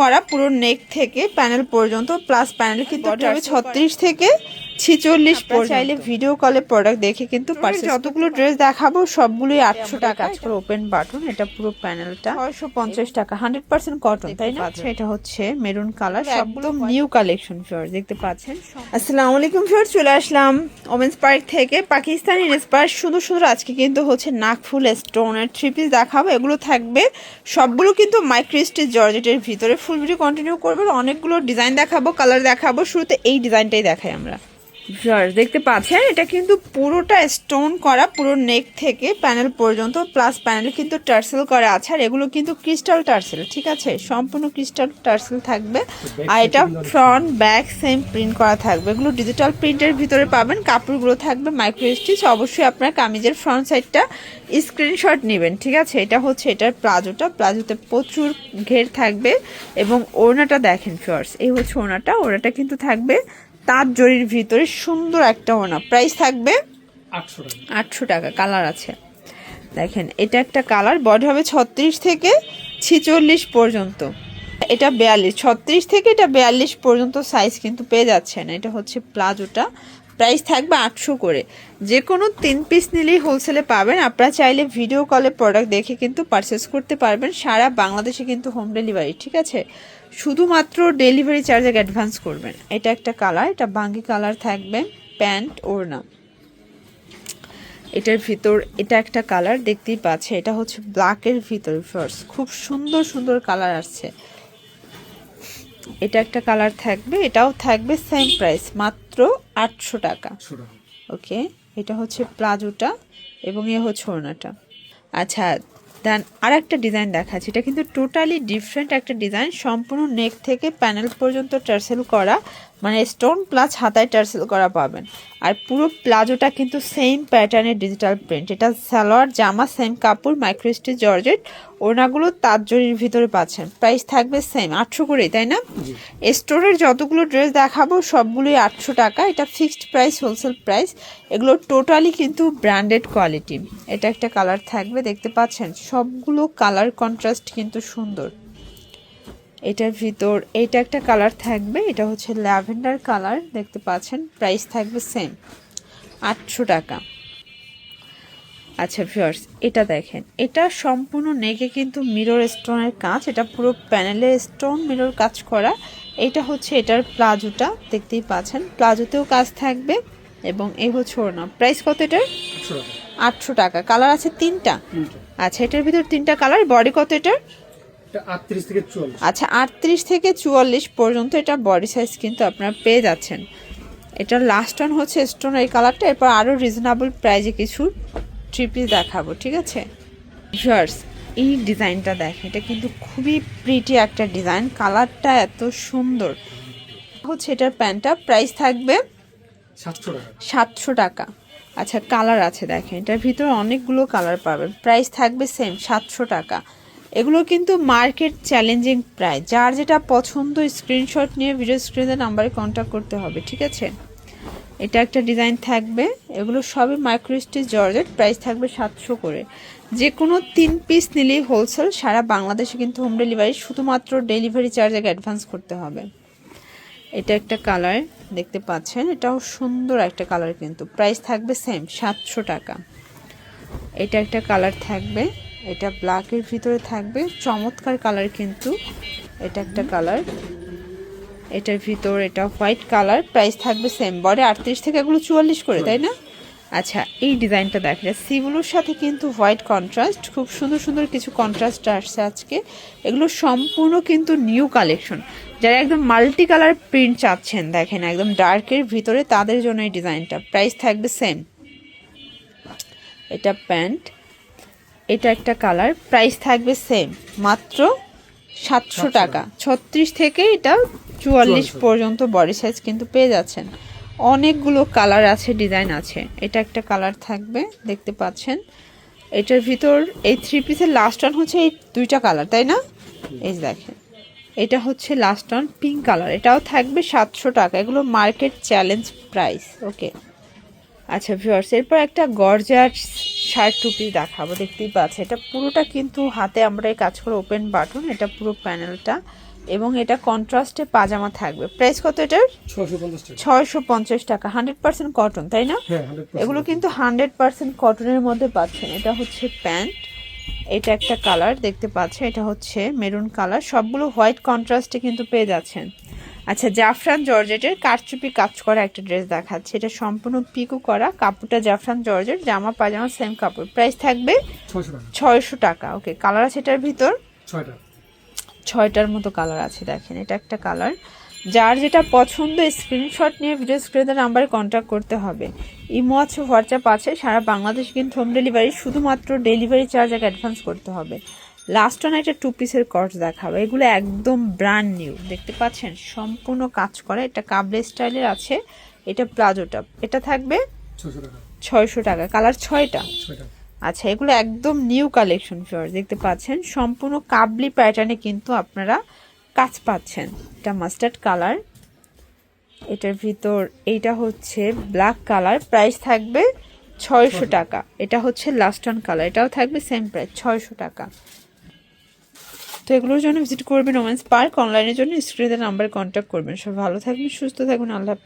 করা পুরো নেক থেকে প্যানেল পর্যন্ত, প্লাস প্যানেল কিন্তু 36 থেকে 46 পর্যন্ত। চাইলে ভিডিও কলে প্রোডাক্ট দেখে কিন্তু যতগুলো ড্রেস দেখাবো সবগুলোই 800 টাকা। আজকে ওপেন বাটন, এটা পুরো প্যানেলটা 650 টাকা, 100% কটন, তাই না? আচ্ছা, এটা হচ্ছে মেরুন কালার, সবগুলো নিউ কালেকশন ফিওর দেখতে পাচ্ছেন। আসসালামু আলাইকুম ফিওর, চলে আসলাম ওমেন্স পার্ক থেকে পাকিস্তানি ইন্সপায়ার সুন্দর সুন্দর আজকে কিন্তু হচ্ছে নাকফুল স্টোনের 3 পিস দেখাবো। এগুলো থাকবে সবগুলো কিন্তু মাইক্রো স্টিচ জর্জেটের ভিতরে। ফুল ভিডিও কন্টিনিউ করবেন, অনেকগুলো ডিজাইন দেখাবো, কালার দেখাবো। শুরুতে এই ডিজাইনটাই দেখাই আমরা। দেখতে পাচ্ছেন এটা কিন্তু পুরোটা স্টোন করা, পুরো নেক থেকে প্যানেল পর্যন্ত, প্লাস প্যানেল কিন্তু টার্সেল করা আছে। আর এগুলো কিন্তু ক্রিস্টাল টার্সেল, ঠিক আছে, সম্পূর্ণ ক্রিস্টাল টার্সেল থাকবে। আর এটা ফ্রন্ট ব্যাক সেম প্রিন্ট করা থাকবে। এগুলো ডিজিটাল প্রিন্টের ভিতরে পাবেন। কাপড়গুলো থাকবে মাইক্রো স্টিচ। অবশ্যই আপনার কামিজের ফ্রন্ট সাইডটা স্ক্রিনশট নেবেন, ঠিক আছে। এটা হচ্ছে এটার প্লাজোটা, প্লাজোতে প্রচুর ঘের থাকবে। এবং ওড়নাটা দেখেন ফিওর্স, এই হচ্ছে ওড়নাটা কিন্তু থাকবে তাঁত জরির ভিতরে সুন্দর একটা ওড়না। প্রাইস থাকবে 800 টাকা। কালার আছে দেখেন, এটা একটা কালার, বডি হবে 36 থেকে 46 পর্যন্ত। এটা 42, 36 থেকে এটা 42 পর্যন্ত সাইজ কিন্তু পেয়ে যাচ্ছেন। এটা হচ্ছে প্লাজোটা, প্রাইস থাকবে 800 করে। যে কোনো 3 পিস নিলেই হোলসেলে পাবেন। আপনারা চাইলে ভিডিও কলে প্রোডাক্ট দেখে কিন্তু পারচেস করতে পারবেন। সারা বাংলাদেশে কিন্তু হোম ডেলিভারি, ঠিক আছে। শুধুমাত্র ডেলিভারি চার্জ অ্যাডভান্স করবেন। এটা একটা কালার, এটা বাঙ্গি কালার থাকবে, প্যান্ট ওড়না। এটার ভিতর এটা একটা কালার দেখতেই পাচ্ছে, এটা হচ্ছে ব্ল্যাকের ভিতর ফার্স্ট, খুব সুন্দর সুন্দর কালার আসছে। এটা একটা কালার থাকবে, এটাও থাকবে সেম প্রাইস, মাত্র 800 টাকা। ওকে, এটা হচ্ছে প্লাজোটা এবং এ হচ্ছে ওড়নাটা। আচ্ছা, দেন আর একটা ডিজাইন দেখাচ্ছি। এটা কিন্তু টোটালি ডিফারেন্ট একটা ডিজাইন, সম্পূর্ণ নেক থেকে প্যানেল পর্যন্ত টার্সেল করা, মানে স্টোন প্লাস হাতায় টার্সেল করা পাবেন। আর পুরো প্লাজোটা কিন্তু সেম প্যাটার্নের ডিজিটাল প্রিন্ট। এটা সালোয়ার জামা সেম কাপড়, মাইক্রো স্টিচ জর্জেট। ওড়নাগুলো তাঁত জরির ভিতরে পাচ্ছেন। প্রাইস থাকবে সেম 800 করেই, তাই না? স্টোরের যতগুলো ড্রেস দেখাবো সবগুলোই 800 টাকা। এটা ফিক্সড প্রাইস, হোলসেল প্রাইস। এগুলো টোটালি কিন্তু ব্র্যান্ডেড কোয়ালিটি। এটা একটা কালার থাকবে, দেখতে পাচ্ছেন সবগুলো কালার কন্ট্রাস্ট কিন্তু সুন্দর। এটার ভিতর এটা একটা কালার থাকবে, এটা হচ্ছে ল্যাভেন্ডার কালার, দেখতে পাচ্ছেন। প্রাইস থাকবে সেম 800 টাকা। আচ্ছা ভিউয়ার্স, এটা দেখেন, এটা সম্পূর্ণ নেকে কিন্তু মিরর স্টোনের কাজ। এটা পুরো প্যানেলে স্টোন মিরর কাজ করা। এটা হচ্ছে এটার প্লাজোটা, দেখতেই পাচ্ছেন প্লাজোতেও কাজ থাকবে। এবং এই হচ্ছে ওড়না। প্রাইস কত এটার? 800 টাকা। কালার আছে 3টা। আচ্ছা, এটার ভিতর 3টা কালার। বডি কত এটার? 38 থেকে 44। আচ্ছা, 38 থেকে 44 পর্যন্ত এটা বডি সাইজ কিন্তু আপনারা পেয়ে যাচ্ছেন। এটার লাস্ট ওয়ান হচ্ছে স্টোন এই কালারটা। এরপর আরও রিজনেবল প্রাইজে কিছু 3 পিস দেখাবো, ঠিক আছে। ভিউয়ার্স, এই ডিজাইনটা দেখেন, এটা কিন্তু খুবই প্রিটি একটা ডিজাইন। কালারটা এত সুন্দর হচ্ছে। এটার প্যান্টটা প্রাইস থাকবে 700 টাকা। আচ্ছা, কালার আছে দেখেন, এটার ভিতরে অনেকগুলো কালার পাবেন। প্রাইস থাকবে সেম 700 টাকা। এগুলো কিন্তু মার্কেট চ্যালেঞ্জিং প্রাইস। যার যেটা পছন্দ স্ক্রিনশট নিয়ে ভিডিও স্ক্রিনের নাম্বারে কন্ট্যাক্ট করতে হবে, ঠিক আছে। এটা একটা ডিজাইন থাকবে, এগুলো সবই মাইক্রো স্টিচ জর্জেট। প্রাইস থাকবে 700 করে। যে কোনো 3 পিস নিলেই হোলসেল। সারা বাংলাদেশে কিন্তু হোম ডেলিভারি, শুধুমাত্র ডেলিভারি চার্জ আগে অ্যাডভান্স করতে হবে। এটা একটা কালার দেখতে পাচ্ছেন, এটাও সুন্দর একটা কালার কিন্তু। প্রাইস থাকবে সেম 700 টাকা। এটা একটা কালার থাকবে, এটা ব্ল্যাকের ভিতরে থাকবে, চমৎকার কালার কিন্তু। এটা একটা কালার, এটার ভিতর এটা হোয়াইট কালার। প্রাইস থাকবে সেম, বডি 38 থেকে এগুলো 44 করে, তাই না? আচ্ছা, এই ডিজাইনটা দেখেন, সিগুলোর সাথে কিন্তু হোয়াইট কন্ট্রাস্ট, খুব সুন্দর সুন্দর কিছু কন্ট্রাস্ট আসছে আজকে। এগুলো সম্পূর্ণ কিন্তু নিউ কালেকশন। যারা একদম মাল্টি কালার প্রিন্ট চাচ্ছেন, দেখেন একদম ডার্কের ভিতরে, তাদের জন্য এই ডিজাইনটা। প্রাইস থাকবে সেম। এটা প্যান্ট, এটা একটা কালার। প্রাইস থাকবে সেম, মাত্র 700 টাকা। 36 থেকে এটা 44 পর্যন্ত বডি সাইজ কিন্তু পেয়ে যাচ্ছেন। অনেকগুলো কালার আছে, ডিজাইন আছে। এটা একটা কালার থাকবে, দেখতে পাচ্ছেন। এটার ভিতর এই 3 পিসের লাস্ট ওয়ান হচ্ছে এই 2টা কালার, তাই না? এই দেখেন, এটা হচ্ছে লাস্ট ওয়ান পিঙ্ক কালার। এটাও থাকবে 700 টাকা। এগুলো মার্কেট চ্যালেঞ্জ প্রাইস। ওকে, আচ্ছা ভিউয়ার্স, এরপর একটা গর্জাস শার্ট 2 পিস দেখাবো, দেখতেই পাচ্ছে। এটা পুরোটা কিন্তু হাতে আমরা এই কাজ করে ওপেন বাটন। এটা পুরো প্যানেলটা এবং এটা কন্ট্রাস্টে পাজামা থাকবে। প্রাইস কত এটার? 650 টাকা। 650 টাকা। 100% কটন, তাই না? হ্যাঁ 100%। এগুলো কিন্তু 100% কটনের মধ্যে পাচ্ছেন। এটা হচ্ছে প্যান্ট, এটা একটা কালার দেখতে পাচ্ছেন, এটা হচ্ছে মেরুন কালার, সবগুলো হোয়াইট কন্ট্রাস্টে কিন্তু পেয়ে যাচ্ছেন। আচ্ছা, জাফরান জর্জেটের কারচুপি কাজ করা একটা ড্রেস দেখাচ্ছে। এটা সম্পূর্ণ পিকো করা, কাপড়টা জাফরান জর্জেট, জামা পাজামা সেম কাপড়। প্রাইস থাকবে 600 টাকা। 600 টাকা। ওকে, কালার আছে এটার ভিতর 6টা। 6টার মতো কালার আছে। দেখেন এটা একটা কালার। যার যেটা পছন্দ স্ক্রিনশট নিয়ে ভিডিও স্ক্রিনের নাম্বারে কন্ট্যাক্ট করতে হবে। ইমো আছে, হোয়াটসঅ্যাপ আছে, সারা বাংলাদেশ কিন্তু হোম ডেলিভারি, শুধুমাত্র ডেলিভারি চার্জ আগে অ্যাডভান্স করতে হবে। লাস্ট ওয়ান একটা 2 পিসের কট দেখাবো। এগুলো একদম ব্র্যান্ড নিউ, দেখতে পাচ্ছেন সম্পূর্ণ কাজ করা। এটা কাবলে স্টাইলের আছে, এটা প্লাজোটা, এটা থাকবে 600 টাকা। 600 টাকা। কালার 6টা। 6টা। আচ্ছা, এগুলো একদম নিউ কালেকশন ফিওর, দেখতে পাচ্ছেন সম্পূর্ণ কাবলি প্যাটার্নে কিন্তু আপনারা কাজ পাচ্ছেন। এটা মাস্টার্ড কালার, এটার ভিতর এইটা হচ্ছে ব্ল্যাক কালার। প্রাইস থাকবে 600 টাকা। এটা হচ্ছে লাস্ট ওয়ান কালার, এটাও থাকবে সেম প্রাইস 600 টাকা। তো এগুলোর জন্য ভিজিট করবেন ওমেন্স পার্ক। অনলাইনের জন্য স্ক্রিনের নাম্বার কন্ট্যাক্ট করবেন। সব ভালো থাকবেন, সুস্থ থাকবেন, আল্লাহ হাফেজ।